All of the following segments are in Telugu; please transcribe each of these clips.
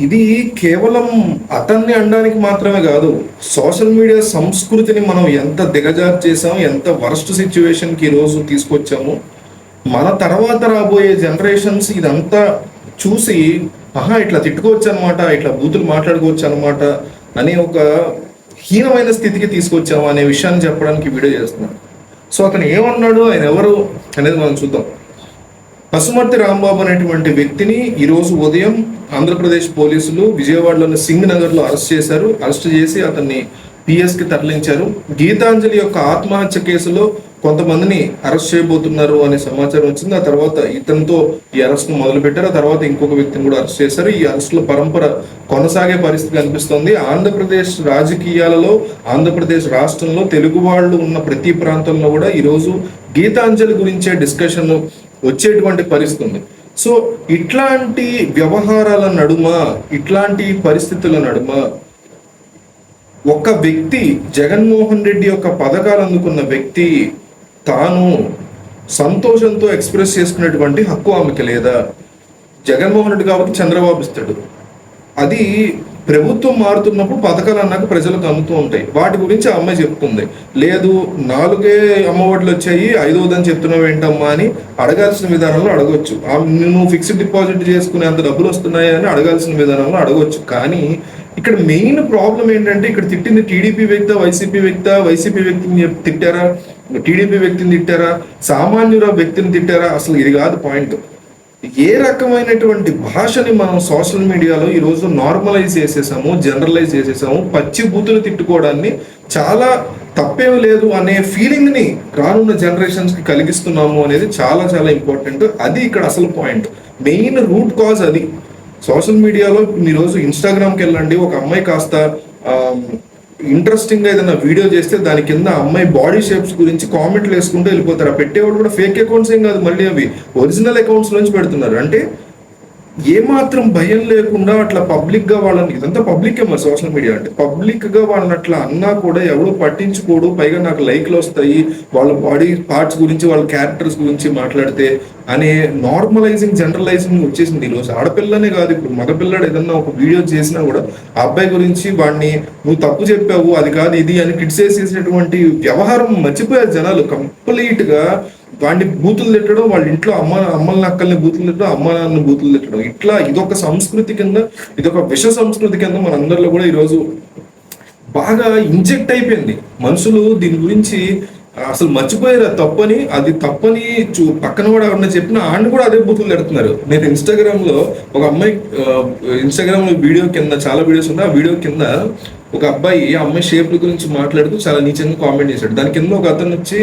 ఇది కేవలం అతన్ని అనడానికి మాత్రమే కాదు, సోషల్ మీడియా సంస్కృతిని మనం ఎంత దిగజారు చేసాం, ఎంత వరస్ట్ సిచ్యువేషన్కి ఈరోజు తీసుకొచ్చాము. మన తర్వాత రాబోయే జనరేషన్స్ ఇదంతా చూసి ఇట్లా తిట్టుకోవచ్చు అనమాట, ఇట్లా బూతులు మాట్లాడుకోవచ్చు అనమాట అనే ఒక హీనమైన స్థితికి తీసుకొచ్చాము అనే విషయాన్ని చెప్పడానికి వీడియో చేస్తున్నాను. సో అతను ఏమన్నాడు, ఆయన ఎవరు అనేది మనం చూద్దాం. పసుమర్తి రాంబాబు అనేటువంటి వ్యక్తిని ఈరోజు ఉదయం ఆంధ్రప్రదేశ్ పోలీసులు విజయవాడలోని సింగ్ నగర్లో అరెస్ట్ చేసి అతన్ని పిఎస్కి తరలించారు. గీతాంజలి యొక్క ఆత్మహత్య కేసులో కొంతమందిని అరెస్ట్ చేయబోతున్నారు అనే సమాచారం వచ్చింది. ఆ తర్వాత ఇతనితో ఈ అరెస్ట్ మొదలుపెట్టారు. ఆ తర్వాత ఇంకొక వ్యక్తిని కూడా అరెస్ట్ చేశారు. ఈ అరెస్టుల పరంపర కొనసాగే పరిస్థితి కనిపిస్తోంది. ఆంధ్రప్రదేశ్ రాజకీయాలలో, ఆంధ్రప్రదేశ్ రాష్ట్రంలో తెలుగు వాళ్ళు ఉన్న ప్రతి ప్రాంతంలో కూడా ఈరోజు గీతాంజలి గురించే డిస్కషన్ వచ్చేటువంటి పరిస్థితి ఉంది. సో ఇట్లాంటి వ్యవహారాల నడుమ, ఇట్లాంటి పరిస్థితుల నడుమ ఒక వ్యక్తి, జగన్మోహన్ రెడ్డి యొక్క పథకాలు అందుకున్న వ్యక్తి, తాను సంతోషంతో ఎక్స్ప్రెస్ చేసుకునేటువంటి హక్కు ఆమెకి లేదా? జగన్మోహన్ రెడ్డి కాబట్టి చంద్రబాబు ఇస్తాడు. అది ప్రభుత్వం మారుతున్నప్పుడు పథకాలు అన్నాక ప్రజలకు అందుతూ ఉంటాయి. వాటి గురించి ఆ అమ్మాయి చెప్తుంది. లేదు 4 అమ్మఒడులు వచ్చాయి, 5వదని చెప్తున్నావు ఏంటమ్మా అని అడగాల్సిన విధానంలో అడగొచ్చు. నువ్వు ఫిక్స్డ్ డిపాజిట్ చేసుకునే అంత డబ్బులు వస్తున్నాయా అని అడగాల్సిన విధానంలో అడగొచ్చు. కానీ ఇక్కడ మెయిన్ ప్రాబ్లం ఏంటంటే, ఇక్కడ తిట్టింది టీడీపీ వ్యక్తి, వైసీపీ వ్యక్తిని తిట్టారా, టీడీపీ వ్యక్తిని తిట్టారా, సామాన్యుల వ్యక్తిని తిట్టారా? అసలు ఇది కాదు పాయింట్. ఏ రకమైనటువంటి భాషని మనం సోషల్ మీడియాలో ఈరోజు నార్మలైజ్ చేసేసాము, జనరలైజ్ చేసేసాము. పచ్చి బూతులు తిట్టుకోవడాన్ని చాలా తప్పేం లేదు అనే ఫీలింగ్ని రానున్న జనరేషన్స్కి కలిగిస్తున్నాము అనేది చాలా చాలా ఇంపార్టెంట్. అది ఇక్కడ అసలు పాయింట్, మెయిన్ రూట్ కాజ్ అది. సోషల్ మీడియాలో ఈరోజు ఇన్స్టాగ్రామ్కి వెళ్ళండి, ఒక అమ్మాయి కాస్త ఇంట్రెస్టింగ్గా ఏదైనా వీడియో చేస్తే దాని కింద అమ్మాయి బాడీ షేప్స్ గురించి కామెంట్లు వేసుకుంటూ వెళ్ళిపోతారు. ఆ పెట్టేవాడు కూడా ఫేక్ అకౌంట్స్ ఏం కాదు, మళ్ళీ అవి ఒరిజినల్ అకౌంట్స్ నుంచి పెడుతున్నారు. అంటే ఏమాత్రం భయం లేకుండా అట్లా పబ్లిక్గా వాళ్ళని, ఇదంతా పబ్లిక్ మరి సోషల్ మీడియా అంటే పబ్లిక్గా వాళ్ళని అట్లా అన్నా కూడా ఎవడో పట్టించుకోడు. పైగా నాకు లైక్లు వస్తాయి, వాళ్ళ బాడీ పార్ట్స్ గురించి, వాళ్ళ క్యారెక్టర్స్ గురించి మాట్లాడితే అనే నార్మలైజింగ్, జనరలైజింగ్ వచ్చేసింది ఈరోజు. ఆడపిల్లనే కాదు, ఇప్పుడు మగపిల్లడు ఏదన్నా ఒక వీడియో చేసినా కూడా ఆ అబ్బాయి గురించి వాడిని నువ్వు తప్పు చెప్పావు, అది కాదు ఇది అని క్రిటిసైజ్ చేసేటువంటి వ్యవహారం మర్చిపోయారు జనాలు కంప్లీట్గా. వాడిని బూతులు తిట్టడం, వాళ్ళ ఇంట్లో అమ్మల్ని అక్కల్ని బూతులు తిట్టడం, అమ్మ నాన్నని బూతులు తిట్టడం, ఇట్లా ఇదొక సంస్కృతి కింద, ఇదొక విష సంస్కృతి కింద మనందరిలో కూడా ఈరోజు బాగా ఇంజెక్ట్ అయిపోయింది. మనుషులు దీని గురించి అసలు మర్చిపోయారు తప్పని. అది తప్పని పక్కన కూడా ఎవరన్నా చెప్పినా ఆడిని కూడా అదే బూతులు తిడుతున్నారు. నేను ఇన్స్టాగ్రామ్లో ఒక అమ్మాయి, ఇన్స్టాగ్రామ్లో వీడియో కింద చాలా వీడియోస్ ఉన్నాయి. ఆ వీడియో కింద ఒక అబ్బాయి ఆ అమ్మాయి షేప్ల గురించి మాట్లాడుతూ చాలా నీచంగా కామెంట్ చేశాడు. దాని కింద ఒక అతను వచ్చి,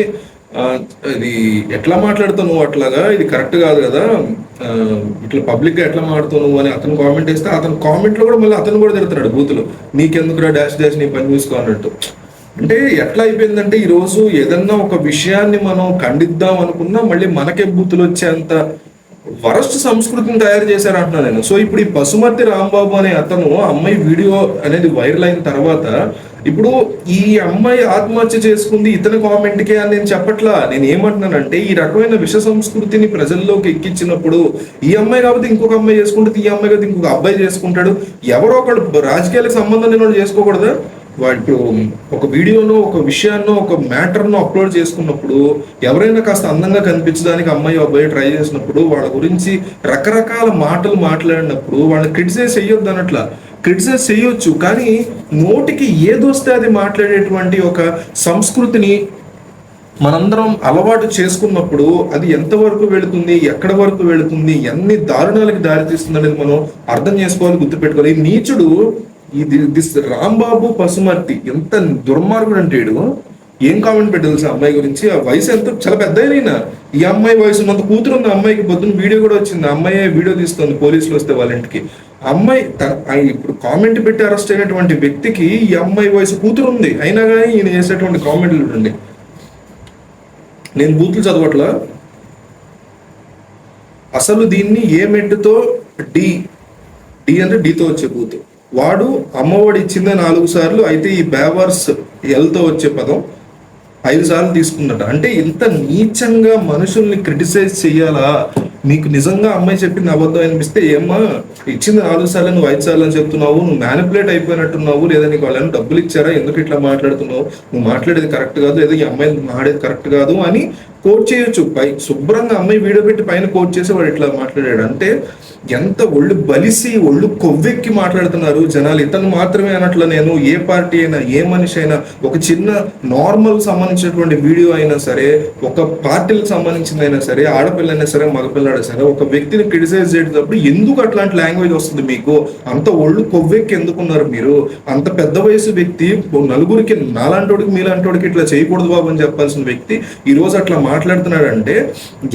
ఇది ఎట్లా మాట్లాడుతావు నువ్వు, అట్లాగా ఇది కరెక్ట్ కాదు కదా, ఇట్లా పబ్లిక్గా ఎట్లా మాట్లాడుతావు నువ్వు అని అతను కామెంట్ వేస్తే, అతను కామెంట్లో కూడా మళ్ళీ అతను కూడా తిడుతున్నాడు బూతులు, నీకెందుకురా డాష్ నీ పని చూసుకో అన్నట్టు. అంటే ఎట్లా అయిపోయిందంటే ఈరోజు ఏదన్నా ఒక విషయాన్ని మనం ఖండిద్దాం అనుకున్నా మళ్ళీ మనకే బూతులు వచ్చేంత వరస్ట్ సంస్కృతిని తయారు చేశారు అంటున్నా నేను. సో ఇప్పుడు ఈ పసుమర్తి రాంబాబు అనే అతను అమ్మాయి వీడియో అనేది వైరల్ అయిన తర్వాత ఇప్పుడు ఈ అమ్మాయి ఆత్మహత్య చేసుకుంది ఇతని కామెంట్కే అని నేను చెప్పట్లా. నేను ఏమంటున్నానంటే, ఈ రకమైన విష సంస్కృతిని ప్రజల్లోకి ఎక్కించినప్పుడు ఈ అమ్మాయి కాబట్టి ఇంకొక అమ్మాయి చేసుకుంటుంది, ఈ అమ్మాయి కాబట్టి ఇంకొక అబ్బాయి చేసుకుంటాడు. ఎవరో ఒకడు రాజకీయాలకు సంబంధం లేని వాడు చేసుకోకూడదా? వాడు ఒక వీడియోనో, ఒక విషయాన్నో, ఒక మ్యాటర్ను అప్లోడ్ చేసుకున్నప్పుడు ఎవరైనా కాస్త అందంగా కనిపించడానికి అమ్మాయి అబ్బాయి ట్రై చేసినప్పుడు వాళ్ళ గురించి రకరకాల మాటలు మాట్లాడినప్పుడు వాళ్ళని క్రిటిసైజ్ చెయ్యొద్దు అన్నట్లా. క్రిటిసైజ్ చేయొచ్చు, కానీ నోటికి ఏదొస్తే అది మాట్లాడేటువంటి ఒక సంస్కృతిని మనందరం అలవాటు చేసుకున్నప్పుడు అది ఎంతవరకు వెళుతుంది, ఎక్కడ వరకు వెళుతుంది, ఎన్ని దారుణాలకు దారితీస్తుంది అనేది మనం అర్థం చేసుకోవాలి, గుర్తుపెట్టుకోవాలి. ఈ నీచుడు, దిస్ రాంబాబు పసుమర్తి ఎంత దుర్మార్గుడు అంటే, ఏం కామెంట్ పెట్టాల్సి అమ్మాయి గురించి, ఆ వయసు ఎంత చాలా పెద్ద అయినా, ఈ అమ్మాయి వయసు ఉన్నంత కూతురు ఉంది అమ్మాయికి. పొద్దున్న వీడియో కూడా వచ్చింది, అమ్మాయి వీడియో తీస్తుంది పోలీసులు వస్తే వాళ్ళ ఇంటికి. అమ్మాయి ఇప్పుడు కామెంట్ పెట్టి అరెస్ట్ అయినటువంటి వ్యక్తికి ఈ అమ్మాయి వయసు కూతురు ఉంది, అయినా కానీ ఈయన చేసేటువంటి కామెంట్లు చూడండి. నేను బూతులు చదవట్లా, అసలు దీన్ని ఏ మెట్టుతో, డి అంటే డీతో వచ్చే బూతు. వాడు అమ్మఒడి ఇచ్చిందే 4 సార్లు, అయితే ఈ బేవర్స్ ఎల్తో వచ్చే పదం 5 సార్లు తీసుకున్నట్ట. అంటే ఇంత నీచంగా మనుషుల్ని క్రిటిసైజ్ చెయ్యాలా? మీకు నిజంగా అమ్మాయి చెప్పింది అబద్ధం అనిపిస్తే ఏమ్మా ఇచ్చింది 4 సార్లు నువ్వు 5 సార్లు అని చెప్తున్నావు, నువ్వు మ్యానిపులేట్ అయిపోయినట్టున్నావు, లేదా నీకు వాళ్ళని డబ్బులు ఇచ్చారా, ఎందుకు ఇట్లా మాట్లాడుతున్నావు, నువ్వు మాట్లాడేది కరెక్ట్ కాదు, లేదా ఈ అమ్మాయి మాట్లాడేది కరెక్ట్ కాదు అని కోట్ చేయొచ్చు. శుభ్రంగా అమ్మాయి వీడియో పెట్టి పైన కోట్ చేసి వాడు ఇట్లా మాట్లాడాడు అంటే ఎంత ఒళ్ళు బలిసి ఒళ్ళు కొవ్వెక్కి మాట్లాడుతున్నారు జనాలు. ఇతను మాత్రమే అనట్ల నేను, ఏ పార్టీ అయినా ఏ మనిషి అయినా ఒక చిన్న నార్మల్ సంబంధించినటువంటి వీడియో అయినా సరే, ఒక పార్టీలకు సంబంధించింది అయినా సరే, ఆడపిల్లైనా సరే మగపిల్లాడైనా సరే, ఒక వ్యక్తిని క్రిటిసైజ్ చేసేటప్పుడు ఎందుకు అట్లాంటి లాంగ్వేజ్ వస్తుంది మీకు? అంత ఒళ్ళు కొవ్వెక్కి ఎందుకున్నారు మీరు? అంత పెద్ద వయసు వ్యక్తి నలుగురికి, నాలాంటోడికి మీలాంటోడికి ఇట్లా చేయకూడదు బాబు అని చెప్పాల్సిన వ్యక్తి ఈ రోజు అట్లా మాట్లాడుతున్నాడంటే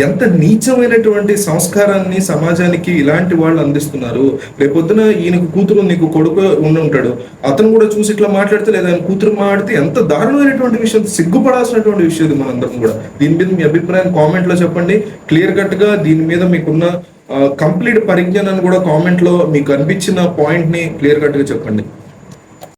ఎంత నీచమైనటువంటి సంస్కారాన్ని సమాజానికి ఇలాంటి వాళ్ళు అందిస్తున్నారు. రేపొద్దున ఈయనకు కూతురు నీకు కొడుకు ఉండి ఉంటాడు, అతను కూడా చూసి ఇట్లా మాట్లాడితే, లేదా ఆయన కూతురు మాట్లాడితే ఎంత దారుణమైనటువంటి విషయం, సిగ్గుపడాల్సినటువంటి విషయం ఇది మనందరం కూడా. దీని మీద మీ అభిప్రాయం కామెంట్ లో చెప్పండి. క్లియర్ కట్ గా దీని మీద మీకున్న కంప్లీట్ పరిజ్ఞానాన్ని కూడా కామెంట్ లో మీకు అనిపించిన పాయింట్ ని క్లియర్ కట్ గా చెప్పండి.